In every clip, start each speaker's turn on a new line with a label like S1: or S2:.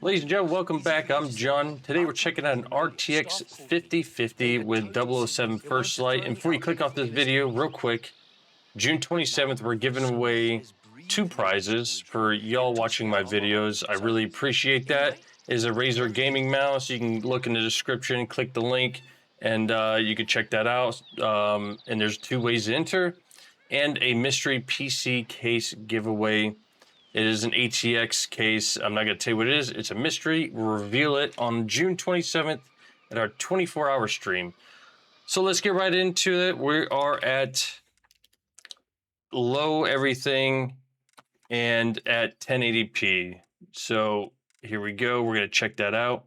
S1: Ladies and gentlemen, welcome back. I'm John. Today we're checking out an RTX 5050 with 007 First Light. And before you click off this video, real quick, June 27th, we're giving away 2 prizes for y'all watching my videos. I really appreciate that. It is a Razer gaming mouse. You can look in the description, click the link, and you can check that out. And there's 2 ways to enter. And a mystery PC case giveaway. It is an RTX case. I'm not going to tell you what it is. It's a mystery. We'll reveal it on June 27th at our 24-hour stream. So let's get right into it. We are at low everything and at 1080p. So here we go. We're going to check that out.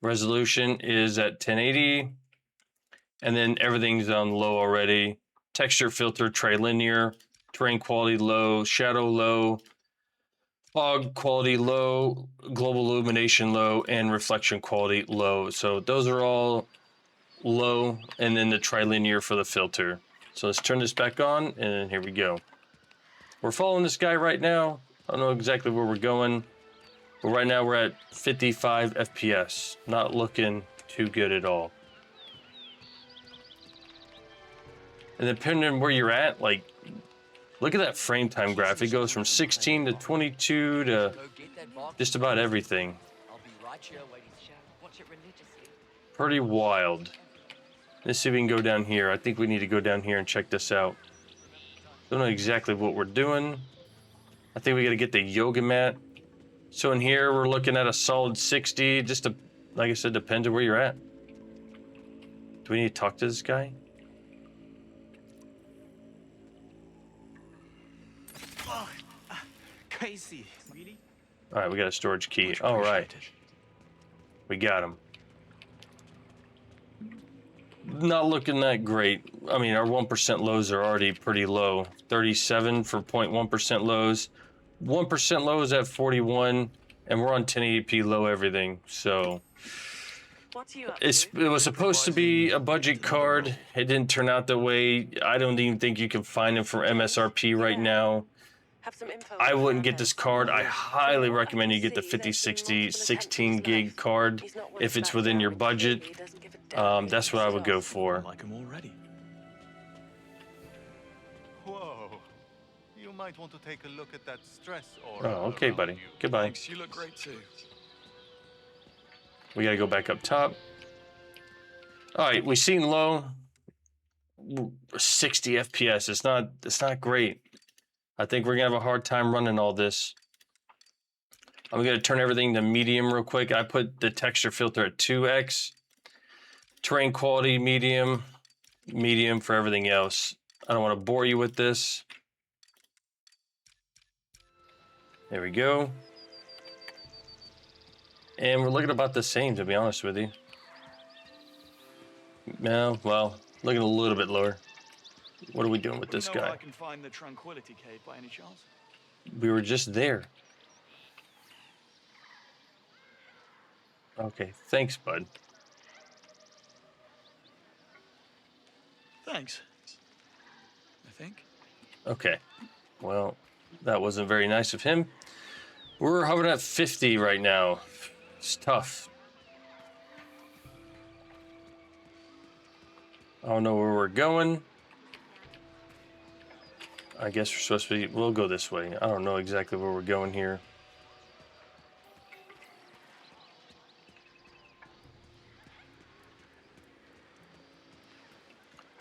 S1: Resolution is at 1080. And then everything's on low already. Texture filter, trilinear. Terrain quality low. Shadow low. Fog quality low, global illumination low, and reflection quality low. So those are all low, and then the trilinear for the filter. So let's turn this back on, and here we go. We're following this guy right now. I don't know exactly where we're going, but right now we're at 55 FPS. Not looking too good at all. And depending on where you're at, like, look at that frame time graph. It goes from 16 to 22 to just about everything. Pretty wild. Let's see if we can go down here. I think we need to go down here and check this out. Don't know exactly what we're doing. I think we got to get the yoga mat. So in here, we're looking at a solid 60. Just to, like I said, depends on where you're at. Do we need to talk to this guy?
S2: Crazy. Really?
S1: All right, we got a storage key. All right. We got him. Not looking that great. I mean, our 1% lows are already pretty low. 37 for 0.1% lows. 1% lows at 41, and we're on 1080p low everything. So it was supposed to be a budget card. It didn't turn out that way. I don't even think you can find them for MSRP right now. I wouldn't get this card. I highly recommend you get the 5060 16 gig card if it's within your budget. That's what I would go for.
S2: Like them already.
S3: Whoa. You might want to take a look at that stress aura.
S1: Oh, okay, buddy. Goodbye.
S2: Thanks, you look great too.
S1: We gotta go back up top. All right, we seen low 60 FPS. It's not great. I think we're gonna have a hard time running all this. I'm gonna turn everything to medium real quick. I put the texture filter at 2x. Terrain quality, medium. Medium for everything else. I don't want to bore you with this. There we go. And we're looking about the same, to be honest with you. No, well, looking a little bit lower. What are we doing with this
S2: You know
S1: guy?
S2: I can find the Tranquility Cave by any chance?
S1: We were just there. Okay, thanks, bud.
S2: Thanks. I think.
S1: Okay, well, that wasn't very nice of him. We're hovering at 50 right now. It's tough. I don't know where we're going. I guess we're supposed to be, we'll go this way. I don't know exactly where we're going here.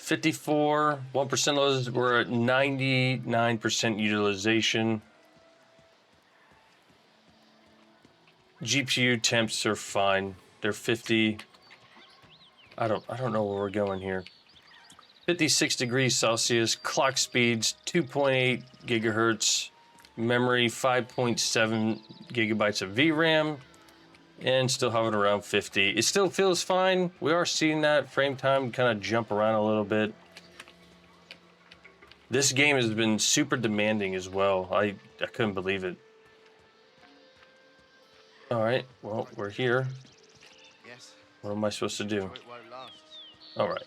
S1: $54, 1% lows, we're at 99% utilization. GPU temps are fine. They're 50. I don't know where we're going here. 56 degrees Celsius, clock speeds 2.8 gigahertz, memory 5.7 gigabytes of VRAM, and still hovering around 50. It still feels fine. We are seeing that frame time kind of jump around a little bit. This game has been super demanding as well. I couldn't believe it. All right, well, we're here.
S3: Yes.
S1: What am I supposed to do?
S3: It won't last.
S1: All right,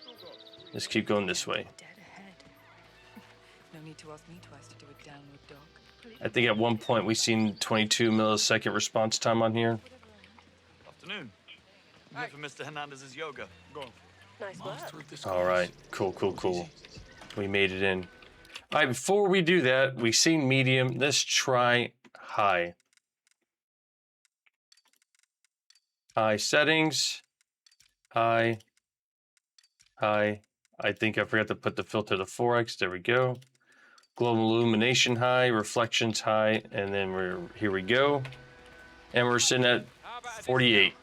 S1: let's keep going this way.
S4: Dead ahead. No need to ask me twice to do a downward dog.
S1: I think at one point we seen 22 millisecond response time on here.
S2: Afternoon. I'm here for Mr. Hernandez's yoga. Go.
S4: Nice
S2: Master
S4: work.
S2: of this
S1: All right. Cool, cool,
S2: That was
S1: cool.
S2: easy.
S1: We made it in. All right, before we do that, we've seen medium. Let's try high. High settings. High. High. I think I forgot to put the filter to 4x. There we go. Global illumination high, reflections high, and then here we go. And we're sitting at 48.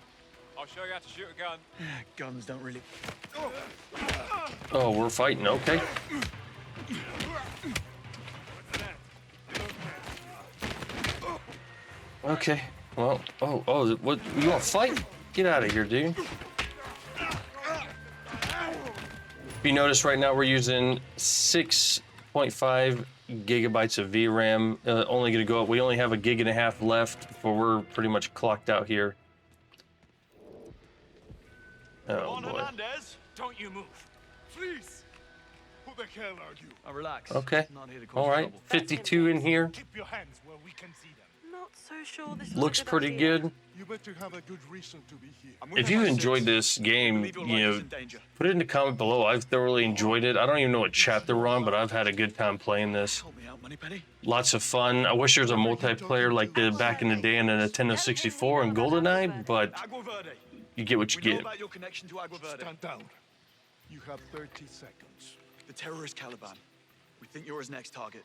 S5: I'll show you how to shoot a gun.
S2: Guns don't really.
S1: Oh, we're fighting. Okay. Okay. Well, oh, what? You want to fight? Get out of here, dude. If you notice right now, we're using 6.5 gigabytes of VRAM. Only going to go up. We only have 1.5 gigs left before we're pretty much clocked out here. Oh,
S2: On
S1: boy.
S2: Hernandez.
S5: Don't you move.
S6: Please! Who the hell are you?
S2: Now relax.
S1: Okay.
S2: Not here to cause
S1: All right.
S2: trouble.
S1: 52 in here.
S6: Keep your hands where we can see them.
S4: Not so sure this was
S1: Looks
S4: a good
S1: pretty
S4: idea.
S1: good.
S6: You better have a good reason to be here.
S2: I'm with
S1: If you
S2: MI6.
S1: enjoyed this game,
S2: Believe your
S1: you
S2: life is
S1: know,
S2: in danger.
S1: put it in the comment below. I've thoroughly enjoyed it. I don't even know what chapter we're on, but I've had a good time playing this.
S2: Help me out, Moneypenny.
S1: Lots of fun. I wish there was a multiplayer like the back in the day in the Nintendo 64 and GoldenEye, but
S2: Agua Verde.
S1: you get what you
S2: We know
S1: get.
S2: about your connection to Agua Verde.
S6: Stand down. You have 30 seconds.
S2: The terrorist Caliban. We think you're his next target.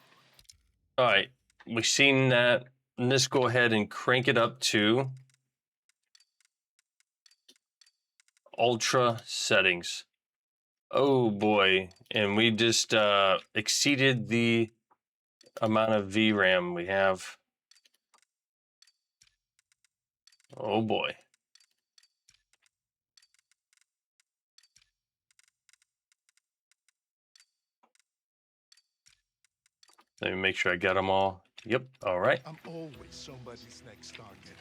S1: All right, we've seen that. Let's go ahead and crank it up to ultra settings. Oh boy, and we just exceeded the amount of VRAM we have. Oh boy. Let me make sure I got them all. Yep, all right.
S6: I'm always somebody's next target.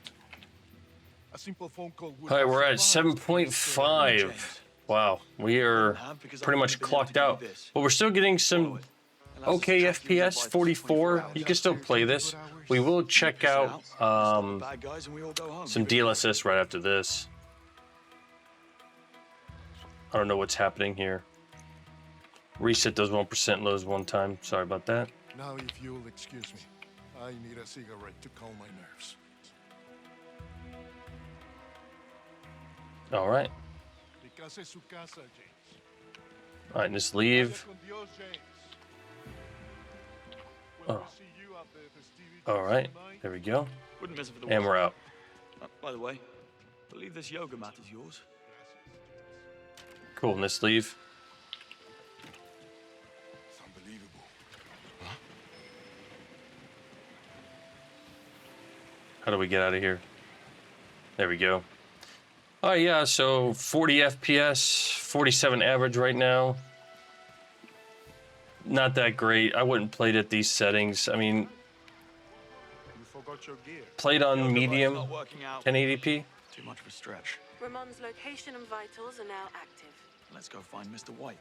S6: A simple phone call would
S1: All right,
S6: have
S1: we're at
S6: sufficed.
S1: 7.5. Wow, we are pretty much clocked out. But we're still getting some okay FPS, 44. You can still play this. We will check out some DLSS right after this. I don't know what's happening here. Reset those 1% lows one time. Sorry about that.
S6: Now, if you'll excuse me, I need a cigarette to calm my nerves.
S1: All right.
S6: Mi casa es su casa, James.
S1: All right, let's leave.
S6: Vaya con Dios, James.
S1: Oh.
S6: When we see you at the festivities
S1: All right,
S6: tonight,
S1: there we go.
S2: Wouldn't miss it for the
S1: And
S2: world.
S1: we're out.
S2: By the way, I believe this yoga mat is yours.
S1: Cool, let's leave.
S6: It's unbelievable.
S1: How do we get out of here? There we go. Oh yeah, so 40 FPS, 47 average right now. Not that great. I wouldn't play it at these settings. I mean,
S6: You forgot your gear.
S1: played on
S2: Yoga but's
S1: medium,
S2: not working out.
S1: 1080p.
S2: Too much of a stretch.
S4: Ramon's location and vitals are now active.
S2: Let's go find Mr. White.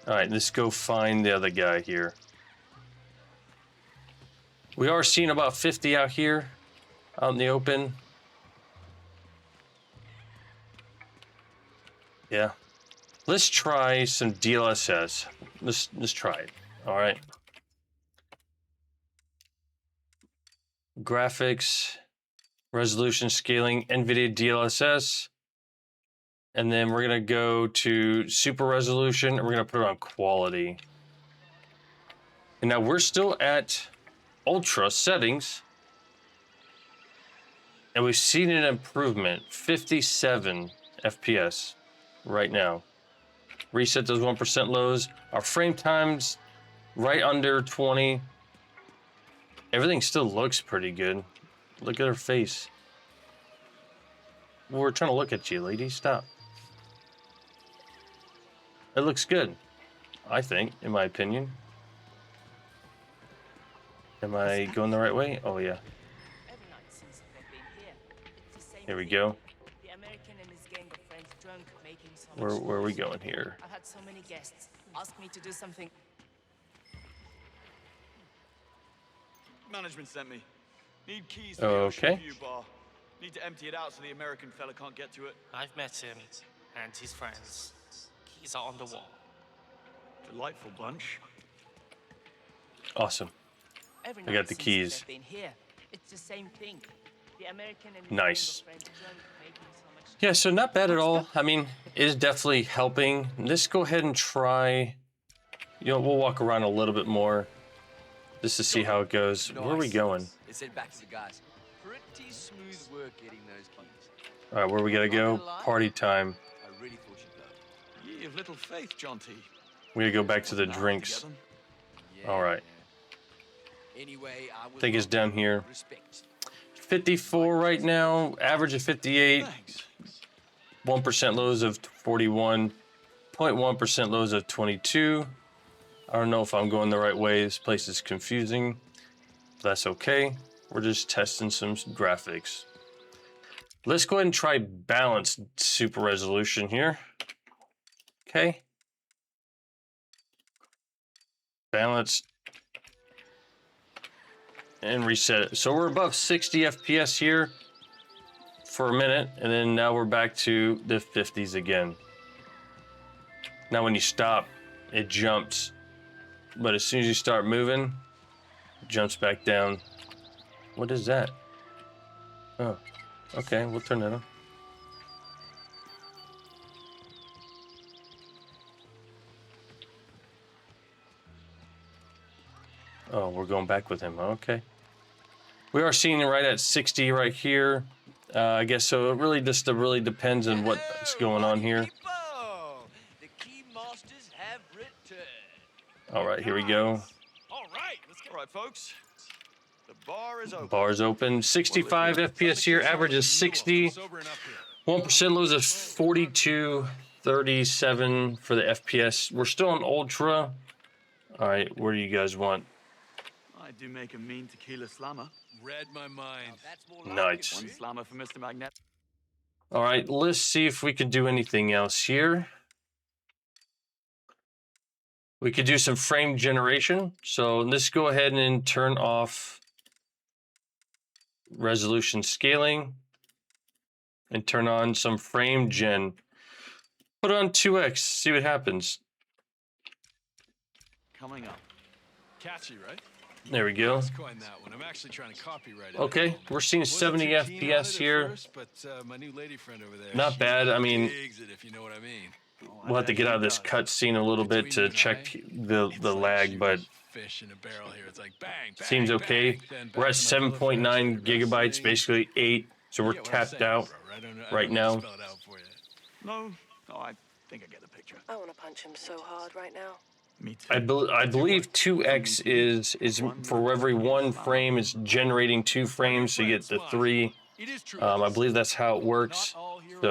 S1: All right, let's go find the other guy here. We are seeing about 50 out here, out in the open. Yeah. Let's try some DLSS. Let's try it. All right. Graphics, resolution scaling, NVIDIA DLSS. And then we're gonna go to super resolution and we're gonna put it on quality. And now we're still at ultra settings. And we've seen an improvement, 57 FPS right now. Reset those 1% lows. Our frame times right under 20. Everything still looks pretty good. Look at her face. Well, we're trying to look at you, lady. Stop. It looks good, I think, in my opinion. Am I going the right way? Oh, yeah.
S7: Every night since they've been here, it's the same
S1: Here we
S7: thing.
S1: go.
S7: The American and his gang of friends drunk, making so much
S1: Where are we
S7: noise.
S1: going here?
S7: I've had so many guests ask me to do something.
S2: Management sent me. Need keys for the
S1: Okay.
S2: Ocean View bar. Need to empty it out so the American fella can't get to it.
S8: I've met him and his friends. Keys are on the wall.
S2: Delightful bunch.
S1: Awesome.
S7: Every
S1: I got
S7: night
S1: the
S7: since
S1: keys.
S7: they've been here. It's the same thing. The American and his
S1: Nice.
S7: gang of friends drunk, making so much
S1: Yeah, so not bad at all. I mean, it is definitely helping. Let's go ahead and try. You know, we'll walk around a little bit more just to see how it goes. Where are we going?
S9: Let's head back to the guys. Pretty smooth work getting those keys.
S1: All right, where we gotta go? Party time.
S9: I really thought you'd go.
S2: Ye of little faith, John T.
S1: We gotta go back to the
S2: Now to
S1: drinks.
S2: get them.
S9: Yeah,
S1: All right.
S9: yeah. Anyway, I
S1: I think it's down here.
S9: Respect.
S1: 54 right now. Average of 58.
S2: Thanks.
S1: 1% lows of 41. 0.1% lows of 22. I don't know if I'm going the right way. This place is confusing. That's okay. We're just testing some graphics. Let's go ahead and try balanced super resolution here. Okay. Balance. And reset it. So we're above 60 FPS here for a minute, and then now we're back to the 50s again. Now when you stop, it jumps. But as soon as you start moving, it jumps back down. What is that? Oh, okay, we'll turn that on. Oh, we're going back with him. Okay. We are seeing it right at 60 right here. I guess so. It really just depends on what's going on here.
S9: The key masters have returned.
S1: All right, here we go.
S5: All right, let's get.
S2: All right, folks. The bar is open.
S1: Bars open. 65 FPS here. Average is 60.
S6: Sobering up here.
S1: 1% lows of 42. 37 for the FPS. We're still on ultra. All right, where do you guys want?
S2: I do make a mean tequila slammer.
S6: Read my mind.
S9: That's more like
S1: Nice.
S2: One slammer for Mr. Magnet.
S1: All right, let's see if we can do anything else here. We could do some frame generation. So let's go ahead and turn off resolution scaling and turn on some frame gen. Put it on 2x, see what happens.
S2: Coming up.
S6: Catchy, right?
S1: There we go.
S6: Let's coin that one. I'm actually trying to copyright it.
S1: Okay, we're seeing
S6: Wasn't
S1: 70
S6: too keen on it
S1: FPS
S6: at
S1: here.
S6: first, but my new lady friend over there.
S1: Not
S6: she
S1: bad, I mean-
S6: digs it, if you know what I mean.
S1: We'll have to get out of this cutscene a little bit to check the
S6: It's like
S1: lag,
S6: shooting
S1: but
S6: fish in a barrel here. It's like bang, bang,
S1: seems
S6: bang.
S1: okay.
S6: Then back
S1: We're at
S6: to my pillow
S1: 7.9
S6: flash, you're
S1: gigabytes,
S6: sitting.
S1: basically 8, so we're
S6: You get what I'm
S1: tapped
S6: saying,
S1: out.
S6: bro. I don't know-
S1: right
S6: I don't know
S1: now.
S6: to spell it out for you.
S2: No, I think I get the picture.
S4: I want to punch him so hard right now.
S2: Me too.
S1: I believe 2x is for every one frame is generating 2 frames, so you get the 3.
S6: It is true.
S1: I believe that's how it works.
S6: Not all
S1: So
S6: heroes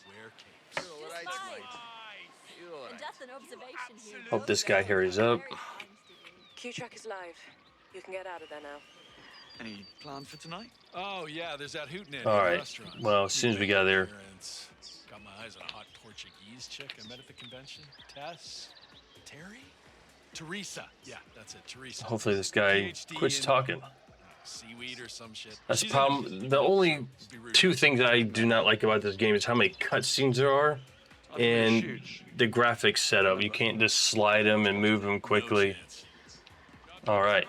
S6: wear capes.
S9: You're all right, mate. You're all right.
S10: Just an observation here.
S1: hope this guy hurries up.
S4: Q-Track is live. You can get out of there now.
S2: Any plans for tonight?
S6: Oh yeah, there's that hootenanny
S1: All right.
S6: restaurant.
S1: Well, as soon as we got there.
S6: Parents. Got my eyes on a hot Portuguese chick I met at the convention. Tess? Terry? Teresa. Yeah, that's it. Teresa.
S1: Hopefully this guy
S6: PhD
S1: quits
S6: in
S1: talking.
S6: Seaweed or some shit.
S1: That's the
S6: She's
S1: problem. The only
S6: Be rude.
S1: 2 things I do not like about this game is how many cutscenes there are and the graphics setup. You can't just slide them and move them quickly.
S6: No chance.
S1: All right,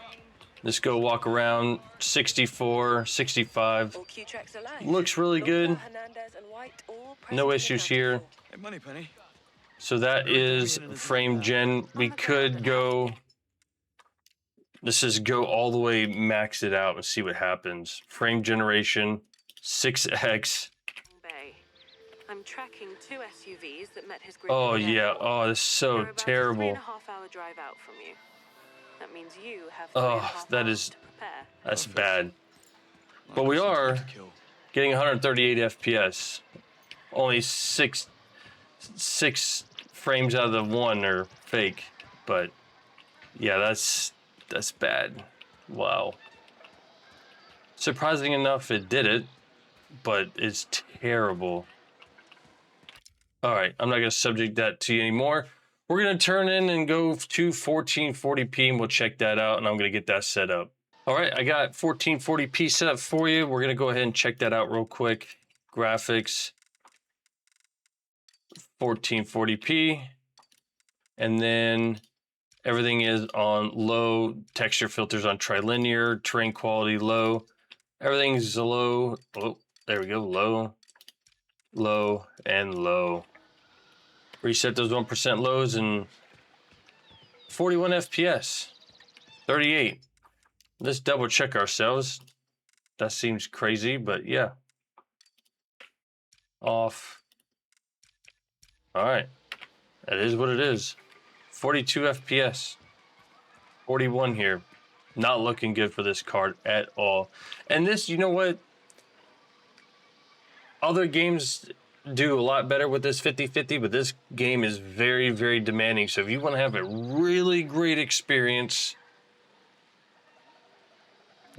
S1: let's go walk around. 64, 65.
S4: All Q-Tracks alive.
S1: Looks really good.
S4: Hernandez and White all
S1: No
S4: present in
S1: issues here.
S2: Hey, Moneypenny.
S1: So that is frame gen. We could go. Let's just go all the way, max it out, and see what happens. Frame generation, 6x.
S11: Bay. I'm tracking 2 SUVs that met his grid.
S1: Oh
S11: at the
S1: yeah.
S11: airport.
S1: Oh, this is so
S11: They're about a
S1: terrible.
S11: 3.5-hour drive out from you. That means you have
S1: Oh,
S11: 3.5
S1: that
S11: hours
S1: is-
S11: to prepare.
S1: That's bad. But we are getting 138 FPS. Only six frames out of the 1 are fake. But yeah, that's bad. Wow. Surprising enough, it did it, but it's terrible. All right, I'm not gonna subject that to you anymore. We're gonna turn in and go to 1440p, and we'll check that out, and I'm gonna get that set up. All right, I got 1440p set up for you. We're gonna go ahead and check that out real quick. Graphics, 1440p, and then everything is on low. Texture filters on trilinear, terrain quality low. Everything's low. Oh, there we go. Low, low, and low. Reset those 1% lows and 41 FPS, 38. Let's double check ourselves. That seems crazy, but yeah. Off. All right. That is what it is. 42 FPS. 41 here. Not looking good for this card at all. And this, you know what? Other games do a lot better with this 50-50, but this game is very, very demanding. So if you want to have a really great experience,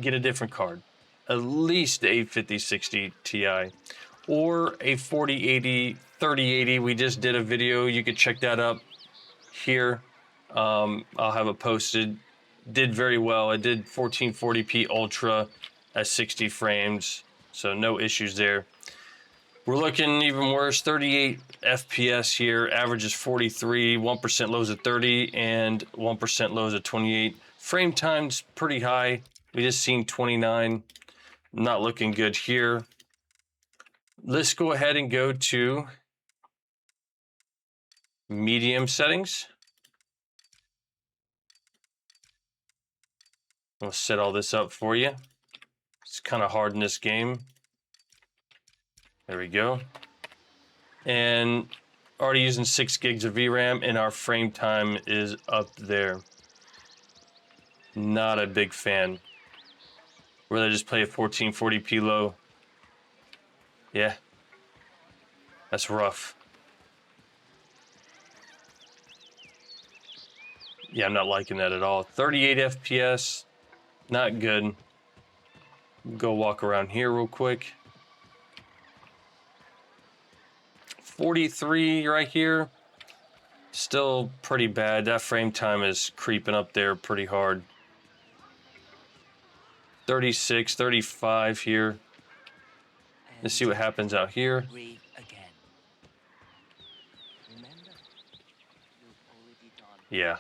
S1: get a different card. At least a 5060 Ti or a 4080, 3080. We just did a video. You could check that up here. I'll have it posted. Did very well. I did 1440p Ultra at 60 frames, so no issues there. We're looking even worse, 38 FPS here. Average is 43, 1% lows at 30, and 1% lows at 28. Frame time's pretty high. We just seen 29. Not looking good here. Let's go ahead and go to medium settings. I'll set all this up for you. It's kind of hard in this game. There we go. And already using 6 gigs of VRAM, and our frame time is up there. Not a big fan. Rather just play a 1440p low. Yeah. That's rough. Yeah, I'm not liking that at all. 38 FPS. Not good. Go walk around here real quick. 43 right here. Still pretty bad. That frame time is creeping up there pretty hard. 36, 35 here. Let's see what happens out here. Yeah.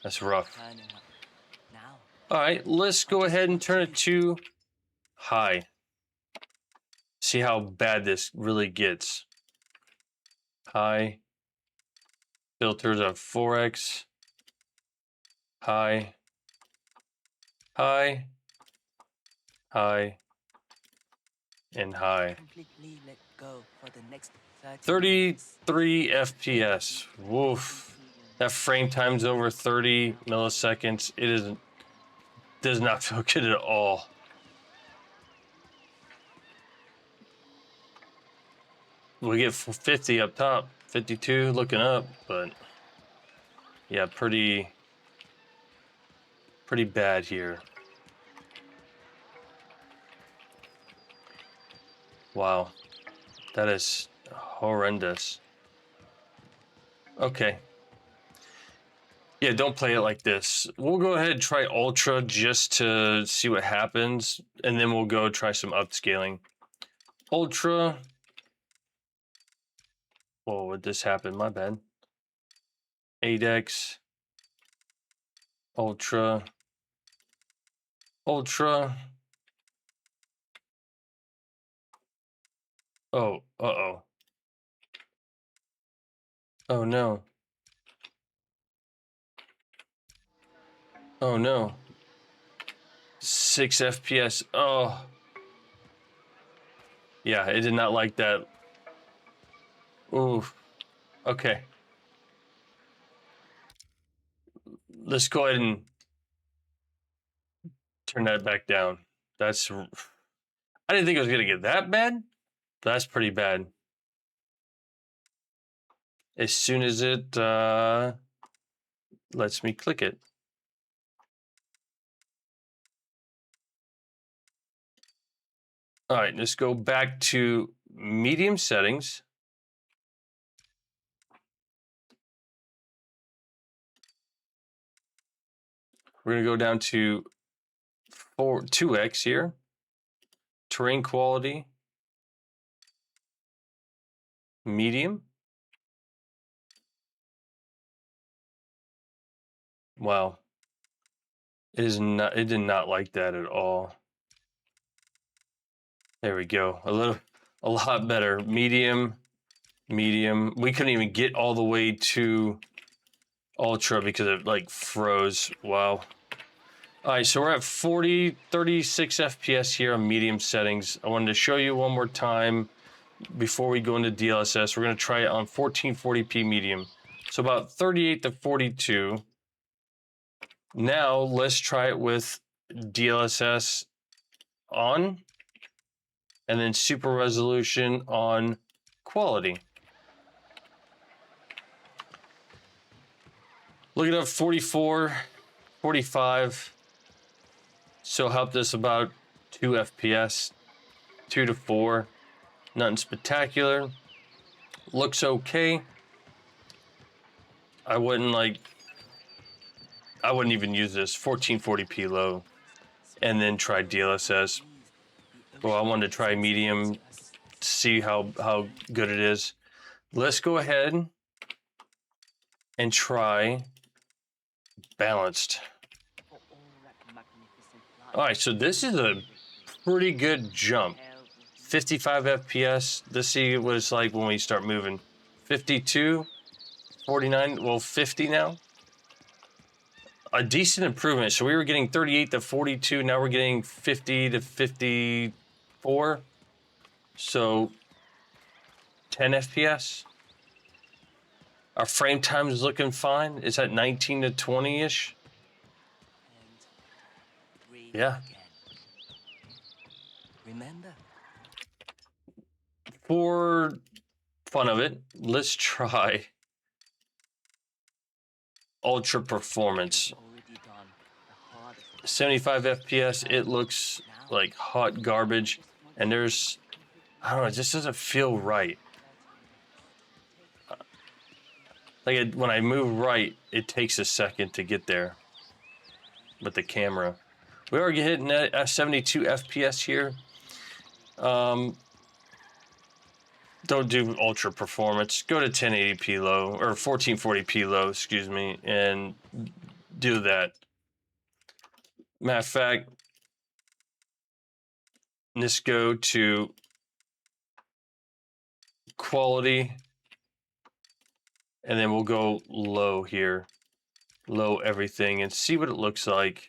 S1: That's rough. All right, let's go ahead and turn it to high. See how bad this really gets. High. Filters are 4x. High. High. High. And high. 33 FPS. Woof. That frame time's over 30 milliseconds. Does not feel good at all. We get 50 up top, 52 looking up, but yeah, pretty bad here. Wow, that is horrendous. Okay. Yeah, don't play it like this. We'll go ahead and try Ultra just to see what happens, and then we'll go try some upscaling. Ultra. Whoa, would this happen? My bad. 8x. Ultra. Ultra. Oh, uh-oh. Oh, no. Oh, no. 6 FPS. Oh. Yeah, it did not like that. Ooh. Okay. Let's go ahead and turn that back down. I didn't think it was going to get that bad. That's pretty bad. As soon as it lets me click it. All right, let's go back to medium settings. We're going to go down to 2x here. Terrain quality, medium. Wow. It is not, it did not like that at all. There we go. A lot better. Medium, medium. We couldn't even get all the way to ultra because it like froze. Wow. All right, so we're at 36 FPS here on medium settings. I wanted to show you one more time before we go into DLSS. We're going to try it on 1440p medium. So about 38 to 42. Now let's try it with DLSS on, and then super resolution on quality. Look it up, 44, 45. So helped us about 2 FPS, 2 to 4. Nothing spectacular. Looks okay. I wouldn't even use this 1440p low and then try DLSS. Well, I wanted to try medium, see how good it is. Let's go ahead and try balanced. All right, so this is a pretty good jump. 55 FPS. Let's see what it's like when we start moving. 52, 49, well, 50 now. A decent improvement. So we were getting 38 to 42. Now we're getting 50 to 54. So 10 FPS. Our frame time is looking fine. It's at 19 to 20-ish. Yeah.
S7: Remember?
S1: For fun of it, let's try ultra performance. 75 FPS, it looks like hot garbage, and there's, I don't know, it just doesn't feel right. Like when I move right, it takes a second to get there with the camera. We are hitting at 72 FPS here. Don't do ultra performance. Go to 1080p low, or 1440p low, excuse me, and do that. Matter of fact, let's go to quality, and then we'll go low here. Low everything, and see what it looks like.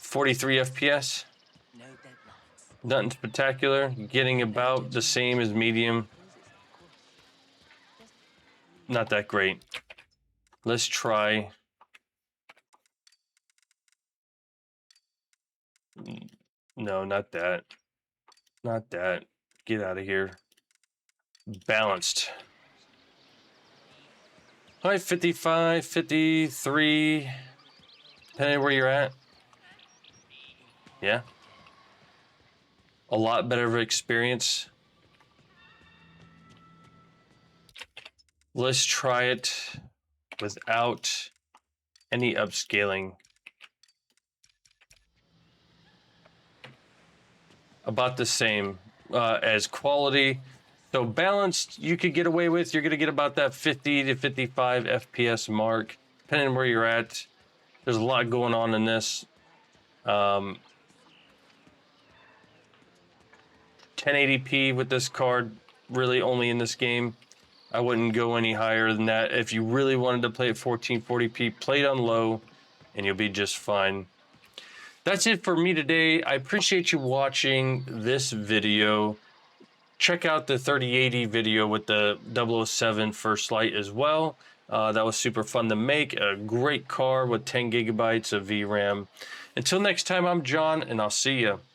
S1: .43 FPS. Nothing spectacular. Getting about the same as medium. Not that great. Let's try. No, not that. Not that. Get out of here. Balanced. All right, 55, 53. Depending on where you're at. Yeah. A lot better of an experience. Let's try it without any upscaling. About the same as quality. So balanced, you could get away with. You're going to get about that 50 to 55 FPS mark, depending on where you're at. There's a lot going on in this. 1080p with this card, really only in this game. I wouldn't go any higher than that. If you really wanted to play at 1440p, play it on low, and you'll be just fine. That's it for me today. I appreciate you watching this video. Check out the 3080 video with the 007 First Light as well. That was super fun to make. A great car with 10 gigabytes of VRAM. Until next time, I'm John, and I'll see you.